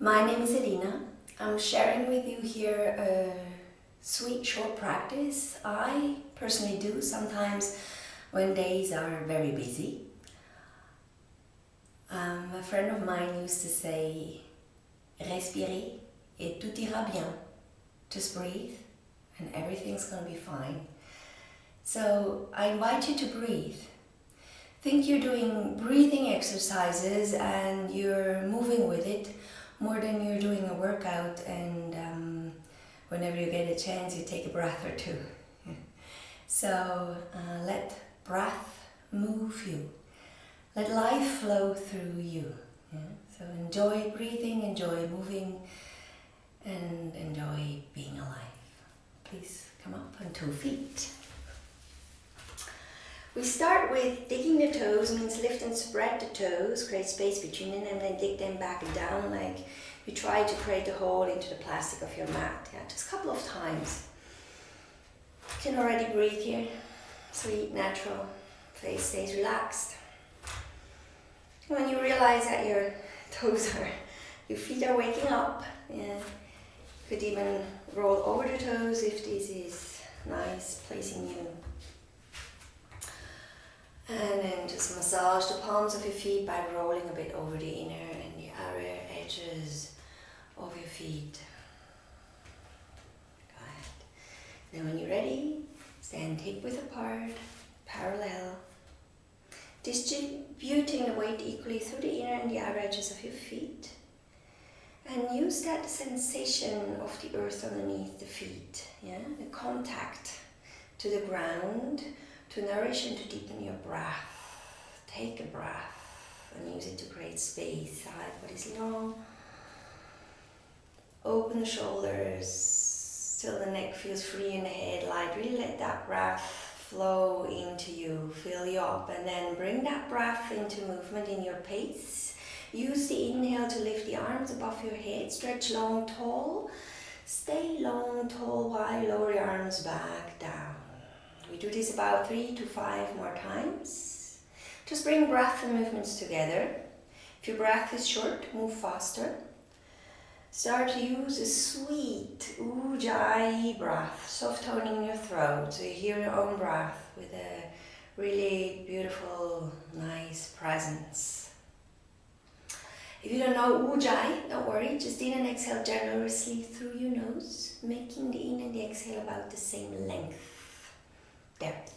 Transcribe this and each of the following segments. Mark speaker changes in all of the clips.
Speaker 1: My name is Elina. I'm sharing with you here a sweet short practice I personally do sometimes when days are very busy. A friend of mine used to say, Respirez et tout ira bien. Just breathe and everything's going to be fine. So I invite you to breathe. Think you're doing breathing exercises and you're moving with it more than you're doing a workout, and whenever you get a chance you take a breath or two. So let breath move you. Let life flow through you. Yeah? So enjoy breathing, enjoy moving, and enjoy being alive. Please come up on 2 feet. We start with digging the toes, means lift and spread the toes, create space between them, and then dig them back and down like you try to create a hole into the plastic of your mat. Yeah, just a couple of times. You can already breathe here. Sweet, natural. Face stays relaxed. When you realize that your feet are waking up, yeah, you could even roll over the toes if this is nice, placing you. And then just massage the palms of your feet by rolling a bit over the inner and the outer edges of your feet. Go ahead. Then when you're ready, stand hip width apart, parallel. Distributing the weight equally through the inner and the outer edges of your feet. And use that sensation of the earth underneath the feet, yeah? The contact to the ground, to nourish and to deepen your breath. Take a breath and use it to create space. The high body's long. Open the shoulders till the neck feels free and the head light. Really let that breath flow into you, fill you up, and then bring that breath into movement in your pace. Use the inhale to lift the arms above your head. Stretch long, tall. Stay long, tall while lower your arms back down. We do this about 3 to 5 more times. Just bring breath and movements together. If your breath is short, move faster. Start to use a sweet ujjayi breath, soft toning in your throat, so you hear your own breath with a really beautiful, nice presence. If you don't know ujjayi, don't worry, just in and exhale generously through your nose, making the in and the exhale about the same length. Depth.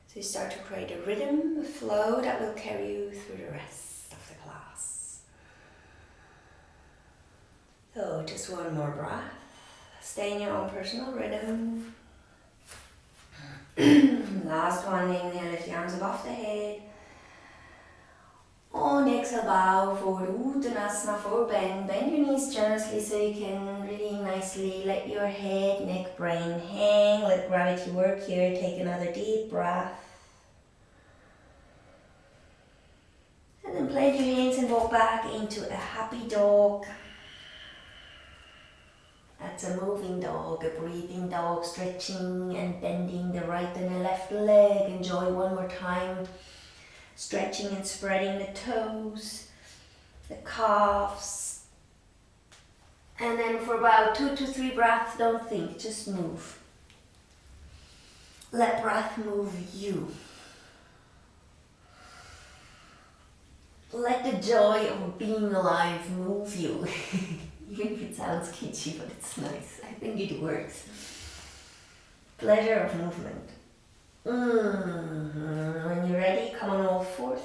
Speaker 1: So you start to create a rhythm, a flow that will carry you through the rest of the class. So just one more breath. Stay in your own personal rhythm. Last one, inhale, lift the arms above the head. On exhale, bow forward, Uttanasana, forward bend. Bend your knees generously so you can really nicely let your head, neck, brain hang. Let gravity work here. Take another deep breath. And then plant your hands and walk back into a happy dog. That's a moving dog, a breathing dog, stretching and bending the right and the left leg. Enjoy one more time. Stretching and spreading the toes, the calves. And then for about 2 to 3 breaths, don't think, just move. Let breath move you. Let the joy of being alive move you. Even if it sounds kitschy, but it's nice. I think it works. Pleasure of movement. When you're ready, come on all fours.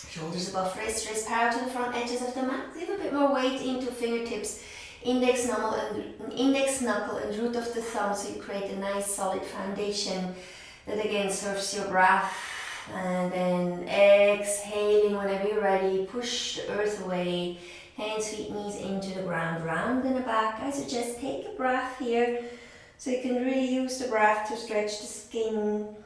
Speaker 1: Shoulders above wrists, wrists parallel to the front edges of the mat. Leave a bit more weight into fingertips, index knuckle and root of the thumb, so you create a nice solid foundation that again serves your breath. And then exhaling whenever you're ready, push the earth away, hands, feet, knees into the ground, round and back. I suggest take a breath here. So you can really use the breath to stretch the skin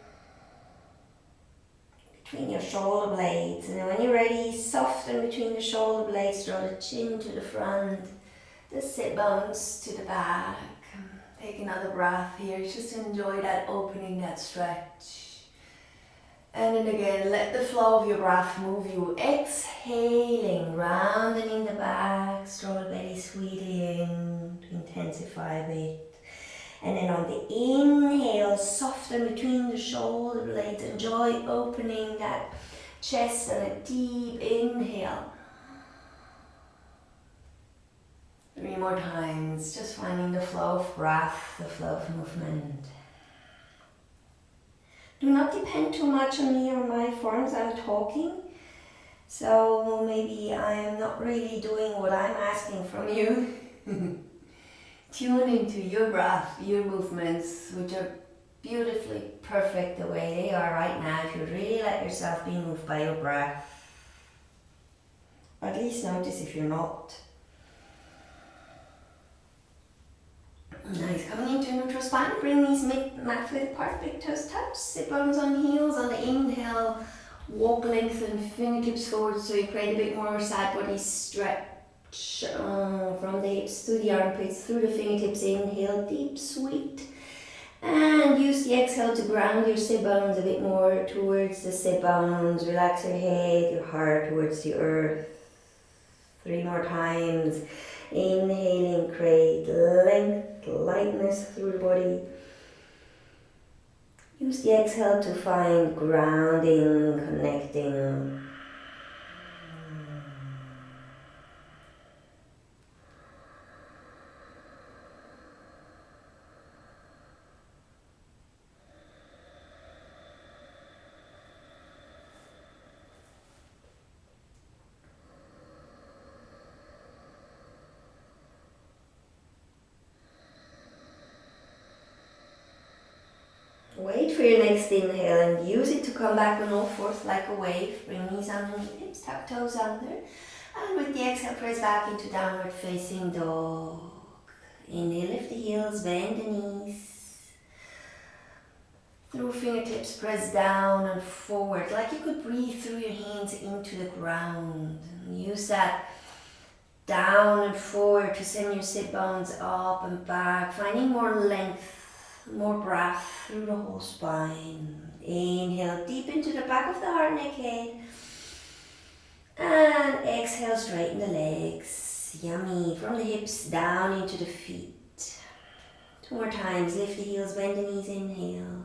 Speaker 1: between your shoulder blades. And then when you're ready, soften between the shoulder blades, draw the chin to the front, the sit bones to the back. Take another breath here, just enjoy that opening, that stretch. And then again, let the flow of your breath move you. Exhaling, rounding the back, stroll the belly sweetly in to intensify a bit. And then on the inhale, soften between the shoulder blades. Enjoy opening that chest and a deep inhale. 3 more times, just finding the flow of breath, the flow of movement. Do not depend too much on me or my forms. I'm talking, so maybe I am not really doing what I'm asking from you. Tune into your breath, your movements, which are beautifully perfect the way they are right now. If you really let yourself be moved by your breath, at least notice if you're not. Nice, coming into neutral spine, bring knees mat width apart, big toes touch, sit bones on heels. On the inhale, walk, lengthen fingertips forward so you create a bit more side body stretch from the hips to the armpits, through the fingertips. Inhale, deep, sweet. And use the exhale to ground your sit bones a bit more towards the sit bones. Relax your head, your heart towards the earth. 3 more times. Inhaling, create length, lightness through the body. Use the exhale to find grounding, connecting. Wait for your next inhale and use it to come back on all fours like a wave. Bring knees underneath hips, tuck toes under. And with the exhale, press back into downward facing dog. Inhale, lift the heels, bend the knees. Through fingertips, press down and forward, like you could breathe through your hands into the ground. And use that down and forward to send your sit bones up and back, finding more length, more breath through the whole spine. Inhale deep into the back of the heart, neck, head. And exhale, straighten the legs. Yummy. From the hips down into the feet. 2 more times. Lift the heels, bend the knees. Inhale.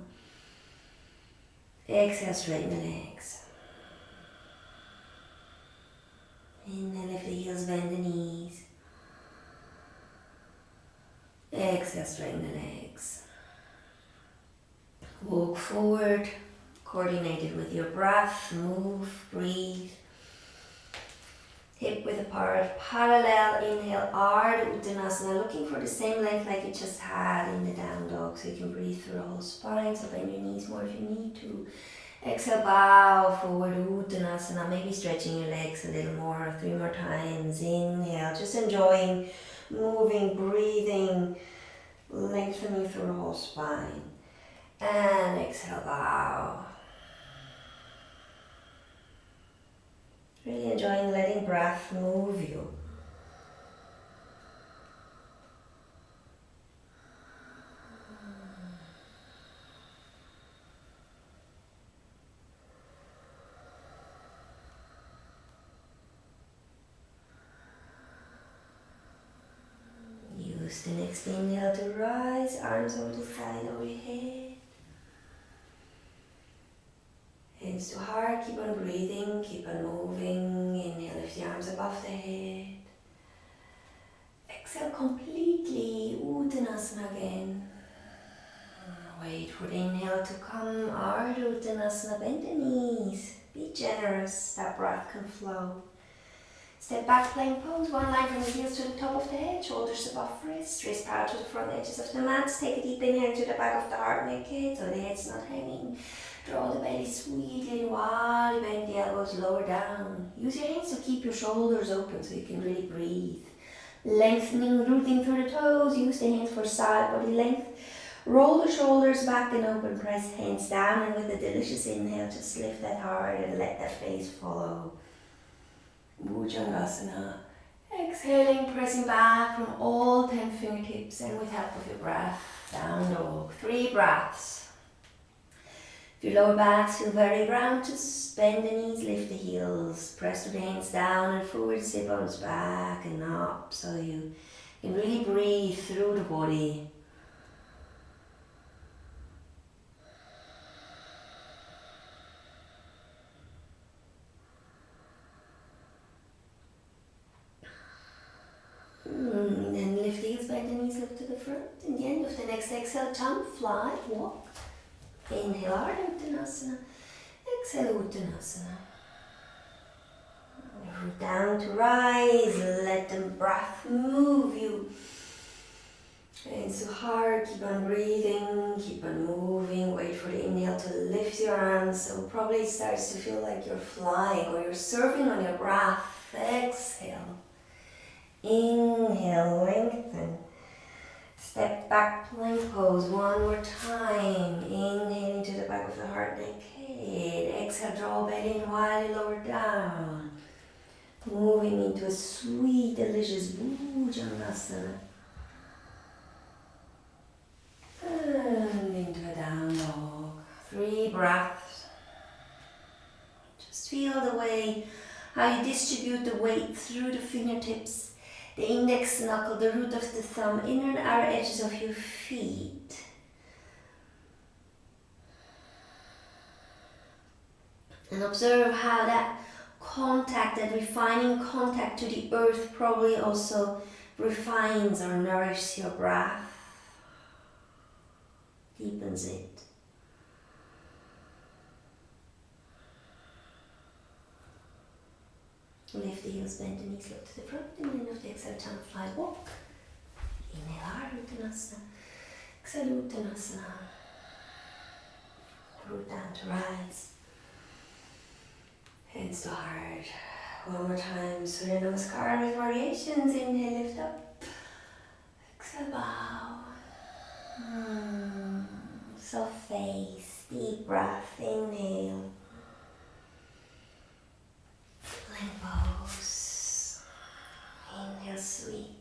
Speaker 1: Exhale, straighten the legs. Inhale, lift the heels, bend the knees. Exhale, straighten the legs. Walk forward, coordinated with your breath. Move, breathe. Hip width apart, parallel. Inhale, Ardha Uttanasana, looking for the same length like you just had in the down dog, so you can breathe through the whole spine. So bend your knees more if you need to. Exhale, bow forward, Uttanasana, maybe stretching your legs a little more. 3 more times. Inhale, just enjoying moving, breathing, lengthening through the whole spine. And exhale, bow. Really enjoying letting breath move you. Use the next inhale to rise, arms over the side, over your head. Hands to heart, keep on breathing, keep on moving. Inhale, lift the arms above the head. Exhale completely, Uttanasana again. Wait for the inhale to come, Ardha Uttanasana, bend the knees. Be generous, that breath can flow. Step back, plank pose, one line from the heels to the top of the head, shoulders above wrists, wrists power to the front edges of the mat. Take a deep inhale to the back of the heart, neck, head, so the head's not hanging. Draw the belly sweetly while you bend the elbows lower down. Use your hands to keep your shoulders open so you can really breathe. Lengthening, rooting through the toes. Use the hands for side body length. Roll the shoulders back and open. Press hands down, and with a delicious inhale, just lift that heart and let that face follow. Bhujangasana. Exhaling, pressing back from all 10 fingertips, and with help of your breath, down dog. 3 breaths. If your lower backs feel very round, just bend the knees, lift the heels, press the hands down and forward, sit bones back and up, so you can really breathe through the body. Then lift the heels, bend the knees, look to the front. In the end of the next exhale, jump, fly, walk. Inhale, Ardha Uttanasana. Exhale, Uttanasana. Root down to rise. Let the breath move you. And so hard, keep on breathing, keep on moving. Wait for the inhale to lift your arms. So probably it starts to feel like you're flying or you're surfing on your breath. Exhale. Inhale, lengthen. Step back, plank pose. One more time. Inhale into the back of the heart, neck, head. Exhale, draw belly in while you lower down. Moving into a sweet, delicious Bhujangasana. And into a down dog. 3 breaths. Just feel the way, how you distribute the weight through the fingertips. The index knuckle, the root of the thumb, inner and outer edges of your feet. And observe how that contact, that refining contact to the earth probably also refines or nourishes your breath. Deepens it. Lift the heels, bend the knees, look to the front, and then of the exhale, jump, fly, walk. Inhale, Ardha Uttanasana. Exhale, Uttanasana. Root down to rise. Hands to heart. One more time, Surya Namaskar with variations. Inhale, lift up. Exhale, bow. Soft face, deep breath, inhale. Plank pose. Inhale, sweet.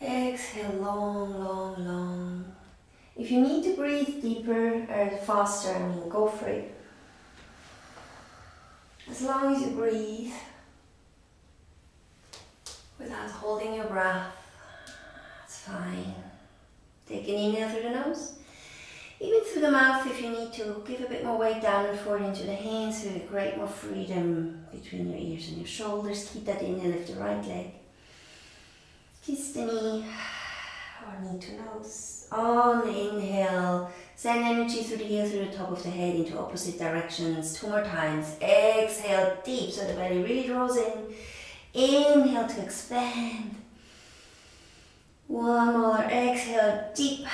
Speaker 1: Exhale, long, long, long. If you need to breathe deeper or faster, go for it. As long as you breathe without holding your breath, it's fine. Take an inhale through the nose. Even through the mouth if you need to. Give a bit more weight down and forward into the hands so you create more freedom between your ears and your shoulders. Keep that inhale, lift the right leg. Kiss the knee or knee to nose. On inhale, send energy through the heel, through the top of the head into opposite directions. 2 more times. Exhale deep so the belly really draws in. Inhale to expand. 1 more. Exhale deep.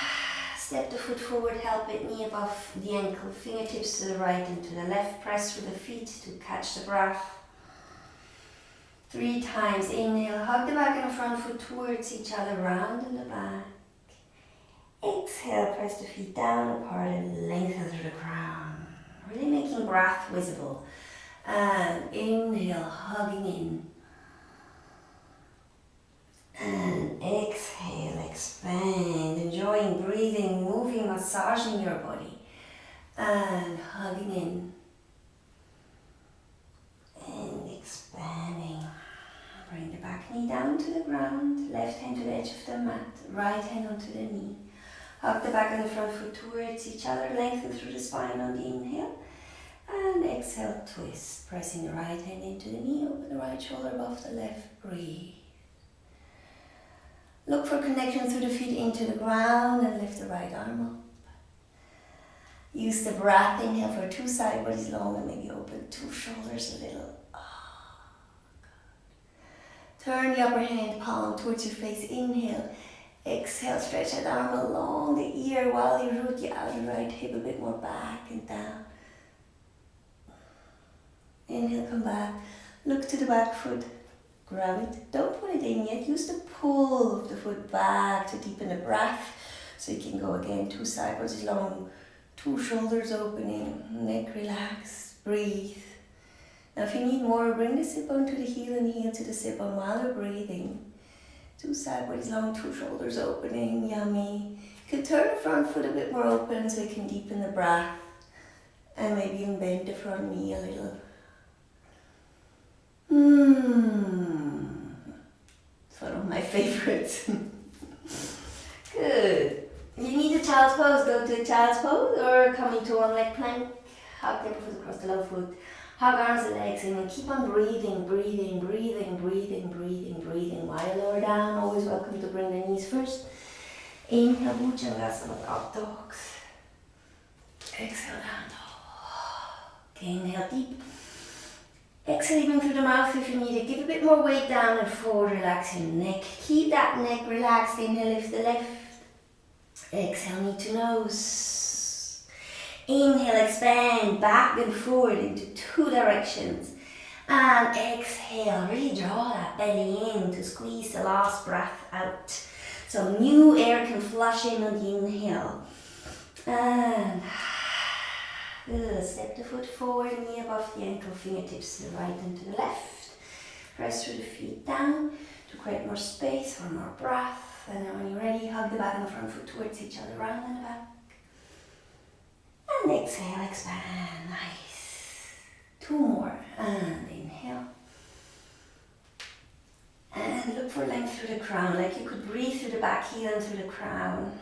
Speaker 1: Step the foot forward, help it knee above the ankle, fingertips to the right and to the left. Press through the feet to catch the breath. 3 times. Inhale, hug the back and the front foot towards each other, round in the back. Exhale, press the feet down apart and lengthen through the crown. Really making breath visible. And inhale, hugging in. And exhale, expand, enjoying breathing, moving, massaging your body. And hugging in. And expanding. Bring the back knee down to the ground, left hand to the edge of the mat, right hand onto the knee. Hug the back and the front foot towards each other, lengthen through the spine on the inhale. And exhale, twist, pressing the right hand into the knee, open the right shoulder above the left, breathe. Look for connection through the feet into the ground and lift the right arm up. Use the breath, inhale for 2 side bodies long and maybe open 2 shoulders a little. Turn the upper hand palm towards your face, inhale. Exhale, stretch that arm along the ear while you root the outer right hip a bit more back and down. Inhale, come back. Look to the back foot. Grab it. Don't put it in yet. Use the pull of the foot back to deepen the breath. So you can go again, 2 side bodies long, 2 shoulders opening, neck relaxed, breathe. Now if you need more, bring the sit bone to the heel and heel to the sit bone while you're breathing. 2 side bodies long, 2 shoulders opening, yummy. You can turn the front foot a bit more open so you can deepen the breath. And maybe even bend the front knee a little. It's one of my favorites. Good. If you need a child's pose, go to a child's pose or come into one leg plank. Hug the upper foot across the lower foot. Hug arms and legs in and keep on breathing, breathing, breathing, breathing, breathing, breathing. While lower down, always welcome to bring the knees first. Inhale, Bhujangasana, up dogs. Exhale, down dog. Inhale deep. Exhale even through the mouth if you need it. Give a bit more weight down and forward, relax your neck. Keep that neck relaxed. Inhale, lift the left. Exhale, knee to nose. Inhale, expand back and forward into two directions. And exhale, really draw that belly in to squeeze the last breath out. So new air can flush in on the inhale. And good. Step the foot forward, knee above the ankle, fingertips to the right and to the left. Press through the feet down to create more space for more breath. And then when you're ready, hug the back and the front foot towards each other, round and back. And exhale, expand, nice. Two more, and inhale. And look for length through the crown, like you could breathe through the back heel and through the crown.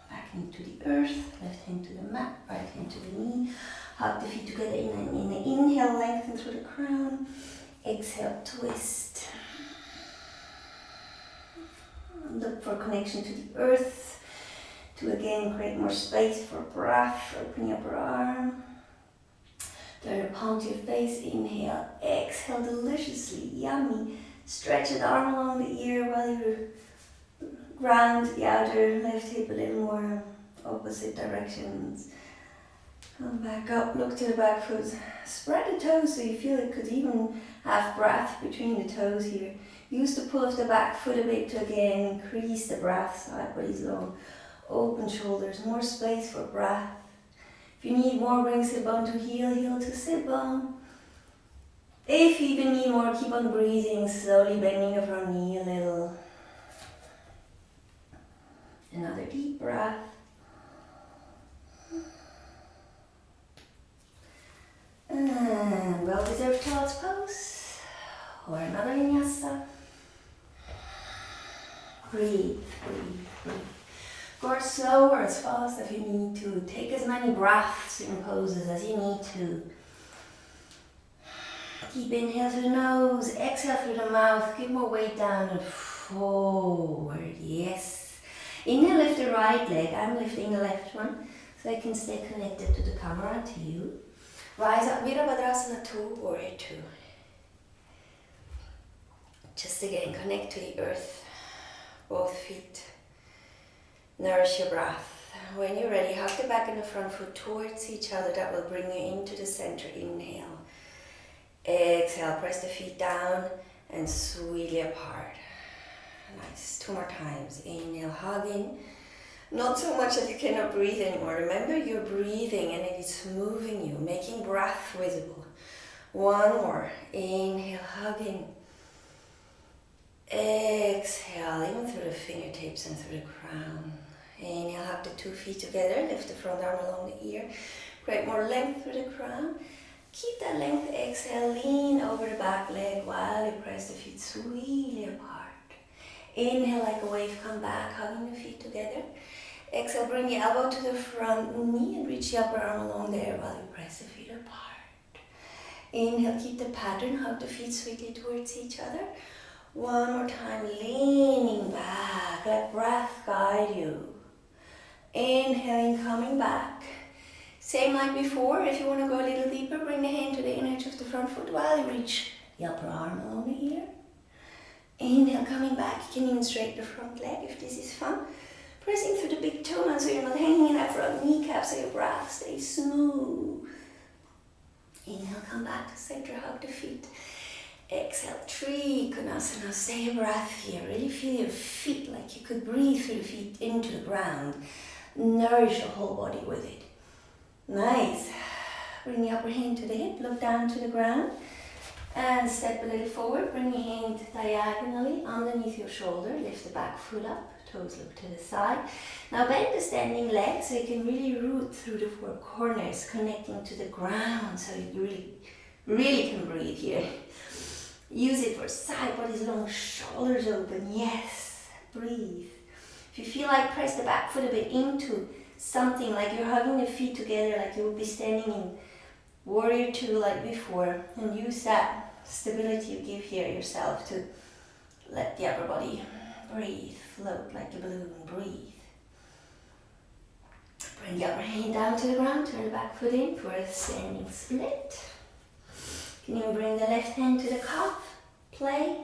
Speaker 1: Back into the earth, left hand to the mat, right hand to the knee. Hug the feet together in an inhale, lengthen through the crown. Exhale, twist. Look for connection to the earth. To again create more space for breath. Open your upper arm. Turn the palm to your face. Inhale, exhale deliciously, yummy. Stretch the arm along the ear while you ground the outer left hip a little more opposite directions. Come back up, look to the back foot. Spread the toes so you feel it could even have breath between the toes here. Use the pull of the back foot a bit to again increase the breath, sideways long. Open shoulders, more space for breath. If you need more, bring sit bone to heel, heel to sit bone. If you even need more, keep on breathing, slowly bending the front knee a little. Another deep breath. And well-deserved child's pose, or another vinyasa. Breathe, breathe, breathe. Go slow or as fast as you need to. Take as many breaths in poses as you need to. Keep inhale through the nose, exhale through the mouth. Give more weight down and forward. Yes. Inhale, lift the right leg. I'm lifting the left one so I can stay connected to the camera, to you. Rise up, Virabhadrasana 2, Warrior 2. Just again, connect to the earth, both feet. Nourish your breath. When you're ready, hug the back and the front foot towards each other. That will bring you into the center. Inhale. Exhale, press the feet down and sweetly apart. Nice. 2 more times. Inhale, hug in. Not so much that you cannot breathe anymore. Remember, you're breathing and it is moving you, making breath visible. 1 more. Inhale, hug in. Exhale, even through the fingertips and through the crown. Inhale, hug the 2 feet together. Lift the front arm along the ear. Create more length through the crown. Keep that length. Exhale, lean over the back leg while you press the feet sweetly apart. Inhale, like a wave, come back, hugging the feet together. Exhale, bring the elbow to the front knee and reach the upper arm along there while you press the feet apart. Inhale, keep the pattern, hug the feet sweetly towards each other. 1 more time, leaning back, let breath guide you. Inhaling, coming back. Same like before, if you want to go a little deeper, bring the hand to the inner edge of the front foot while you reach the upper arm along the ear. Inhale, coming back, you can even straighten the front leg if this is fun. Pressing through the big toe now so you're not hanging in that front kneecap, so your breath stays smooth. Inhale, come back to center, hug the feet. Exhale, Trikonasana, stay a breath here. Really feel your feet like you could breathe through the feet into the ground. Nourish your whole body with it. Nice. Bring the upper hand to the hip, look down to the ground. And step a little forward, bring your hand diagonally underneath your shoulder, lift the back foot up, toes look to the side. Now bend the standing leg so you can really root through the four corners, connecting to the ground so you really can breathe here. Use it for side bodies long, shoulders open, yes, breathe. If you feel like, press the back foot a bit into something, like you're hugging the feet together, like you would be standing in Warrior Two like before, and use that stability you give here yourself to let the upper body breathe, float like a balloon, breathe. Bring the upper hand down to the ground, turn the back foot in for a standing split. Can you bring the left hand to the calf? Play.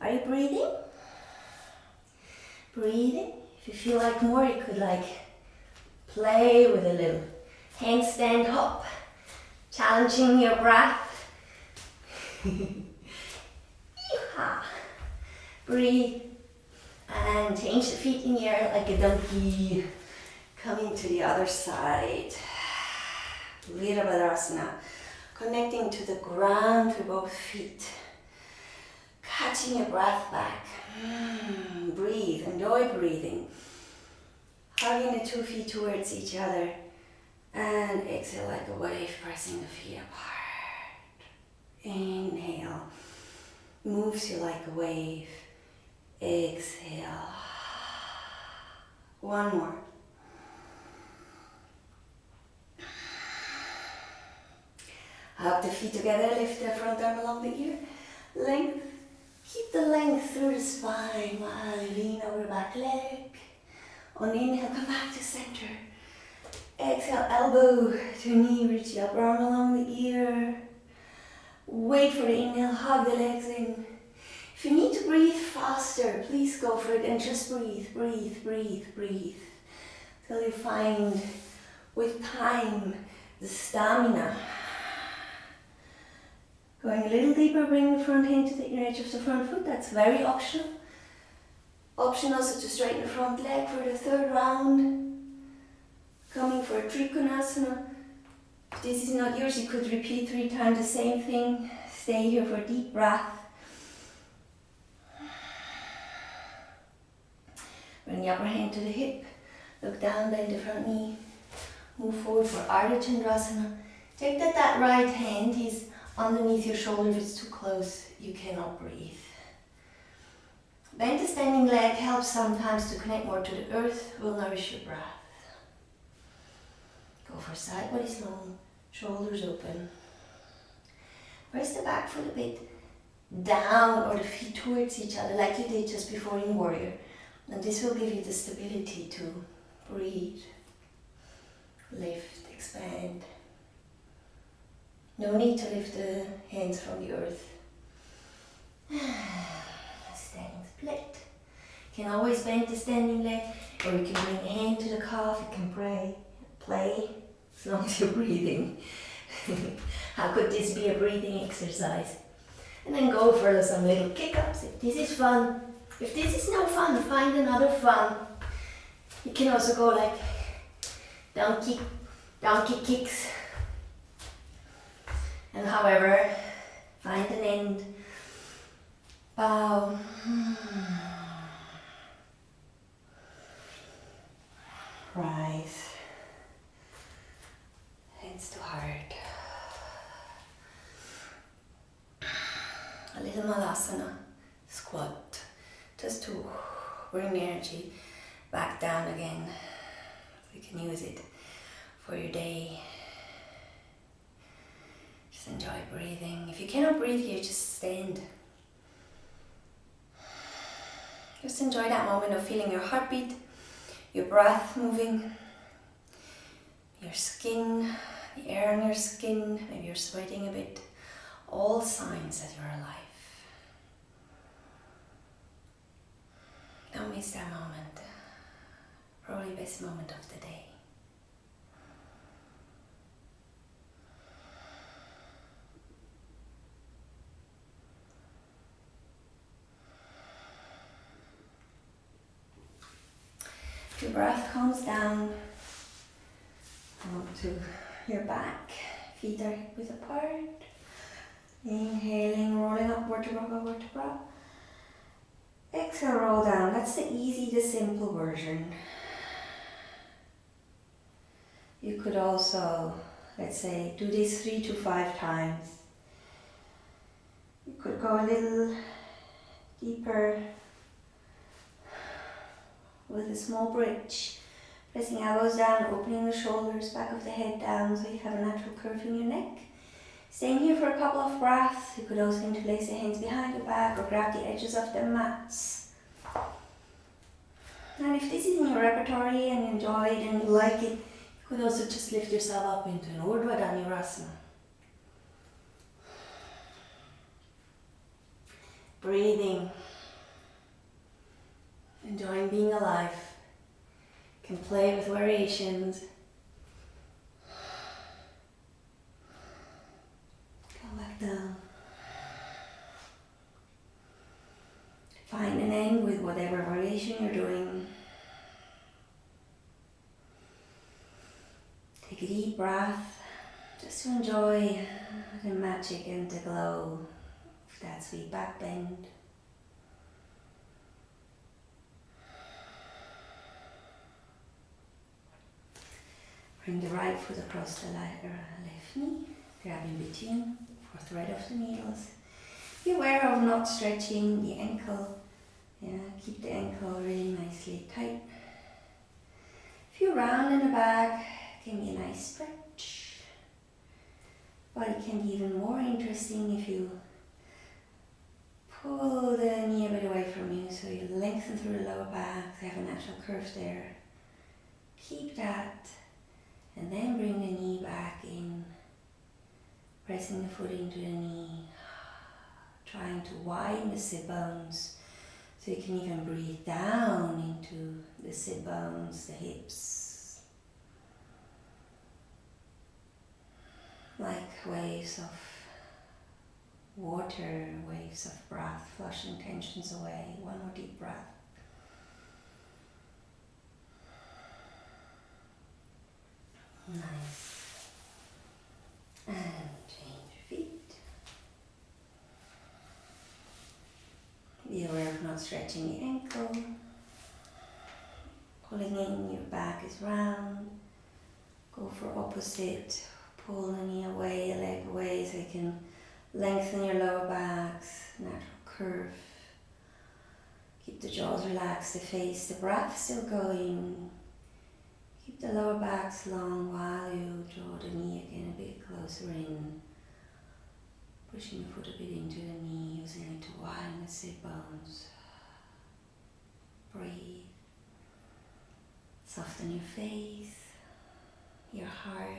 Speaker 1: Are you breathing? Breathing. If you feel like more, you could like play with a little handstand hop, challenging your breath. Yeehaw. Breathe and change the feet in the air like a donkey. Coming to the other side. Virabhadrasana. Connecting to the ground through both feet. Catching your breath back. Breathe, enjoy breathing. Hugging the 2 feet towards each other. And exhale like a wave, pressing the feet apart. Inhale. Moves you like a wave. Exhale. One more. Hug the feet together, lift the front arm along the ear. Length. Keep the length through the spine while you lean over the back leg. On inhale, come back to center. Exhale, elbow to knee, reach the upper arm along the ear. Wait for the inhale, hug the legs in. If you need to breathe faster, please go for it and just breathe, breathe, breathe, breathe. Till you find, with time, the stamina. Going a little deeper, bring the front hand to the inner edge of the front foot. That's very optional. Option also to straighten the front leg for the third round. Coming for a Trikonasana. If this is not yours, you could repeat 3 times the same thing. Stay here for a deep breath. Bring the upper hand to the hip. Look down, bend the front knee. Move forward for Ardha Chandrasana. Take that right hand is underneath your shoulder. If it's too close, you cannot breathe. Bend the standing leg helps sometimes to connect more to the earth, will nourish your breath. Go for side bodies long, shoulders open. Press the back foot a bit down or the feet towards each other like you did just before in Warrior. And this will give you the stability to breathe, lift, expand. No need to lift the hands from the earth. Standing split. You can always bend the standing leg, or you can bring a hand to the calf. You can play as long as you're breathing. How could this be a breathing exercise? And then go for some little kick-ups. If this is fun. If this is no fun, find another fun. You can also go like donkey kicks. And however, find an end. Bow. Rise. Hands to heart. A little Malasana. Squat. Just to bring the energy back down again. You can use it for your day. Just enjoy breathing. If you cannot breathe here, just stand. Just enjoy that moment of feeling your heartbeat, your breath moving, your skin, the air on your skin, maybe you're sweating a bit. All signs that you're alive. Don't miss that moment. Probably the best moment of the day. If your breath calms down, come up to your back, feet are width apart. Inhaling, rolling up vertebra by vertebra. Exhale, roll down. That's the easy, the simple version. You could also, let's say, do this 3 to 5 times. You could go a little deeper with a small bridge. Pressing elbows down, opening the shoulders, back of the head down so you have a natural curve in your neck. Staying here for a couple of breaths. You could also interlace the hands behind your back or grab the edges of the mats. And if this is in your repertory and you enjoy it and you like it, you could also just lift yourself up into an Urdhva Dhanurasana. Breathing. Enjoying being alive. Can play with variations. Come back down. Find an end with whatever variation you're doing. Take a deep breath, just to enjoy the magic and the glow of that sweet back bend. Bring the right foot across the left knee, grab in between for thread of the needles. Be aware of not stretching the ankle. Yeah, keep the ankle really nicely tight. If you round in the back, can be a nice stretch. But it can be even more interesting if you pull the knee a bit away from you so you lengthen through the lower back, so you have a natural curve there. Keep that. And then bring the knee back in, pressing the foot into the knee, trying to widen the sit bones so you can even breathe down into the sit bones, the hips, like waves of water, waves of breath, flushing tensions away. One more deep breath. Nice. And change your feet. Be aware of not stretching the ankle. Pulling in, your back is round. Go for opposite. Pull the knee away, the leg away so you can lengthen your lower backs, natural curve. Keep the jaws relaxed, the face, the breath still going. Keep the lower backs long while you draw the knee again a bit closer in. Pushing the foot a bit into the knee, using it to widen the sit bones. Breathe. Soften your face, your heart,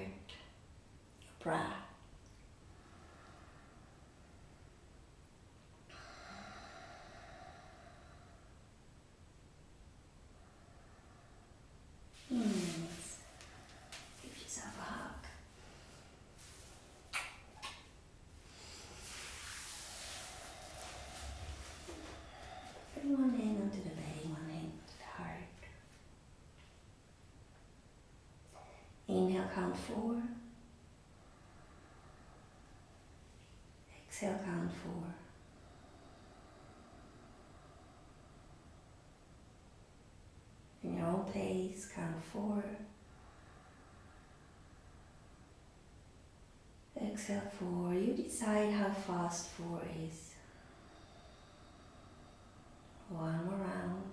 Speaker 1: your breath. Nice. Give yourself a hug. Bring one hand onto the belly, one hand to the heart. Inhale, count 4. Exhale, count 4. In your own pace, count 4. Exhale 4. You decide how fast 4 is. One more round.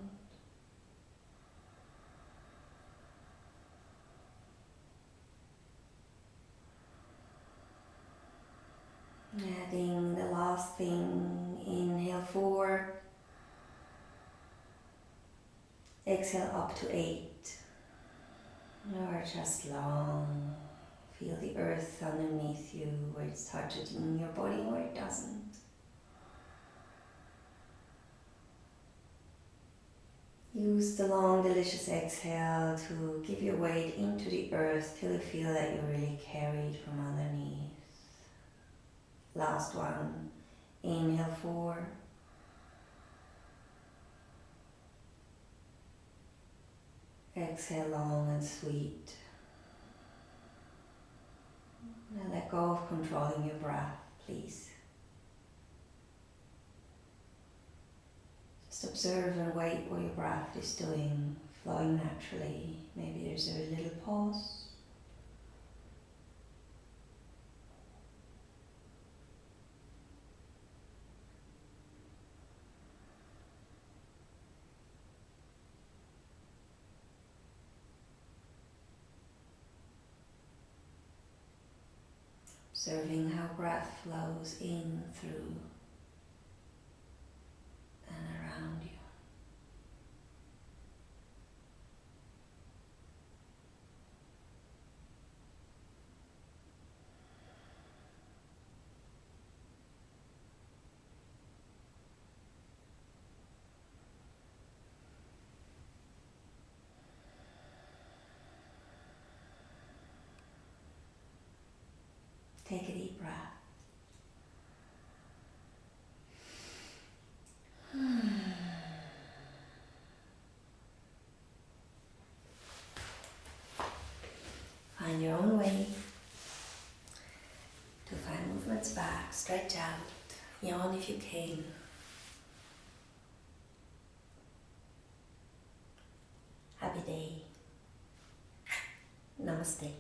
Speaker 1: Adding the last thing, inhale 4. Exhale up to 8. Or just long. Feel the earth underneath you, where it's touching your body and where it doesn't. Use the long, delicious exhale to give your weight into the earth till you feel that you're really carried from underneath. Last one. Inhale 4. Exhale long and sweet. Now let go of controlling your breath, please. Just observe and wait what your breath is doing, flowing naturally. Maybe there's a little pause. Observing how breath flows in, through, and around you. Take a deep breath. Find your own way to find movements back, stretch out, yawn if you can. Happy day. Namaste.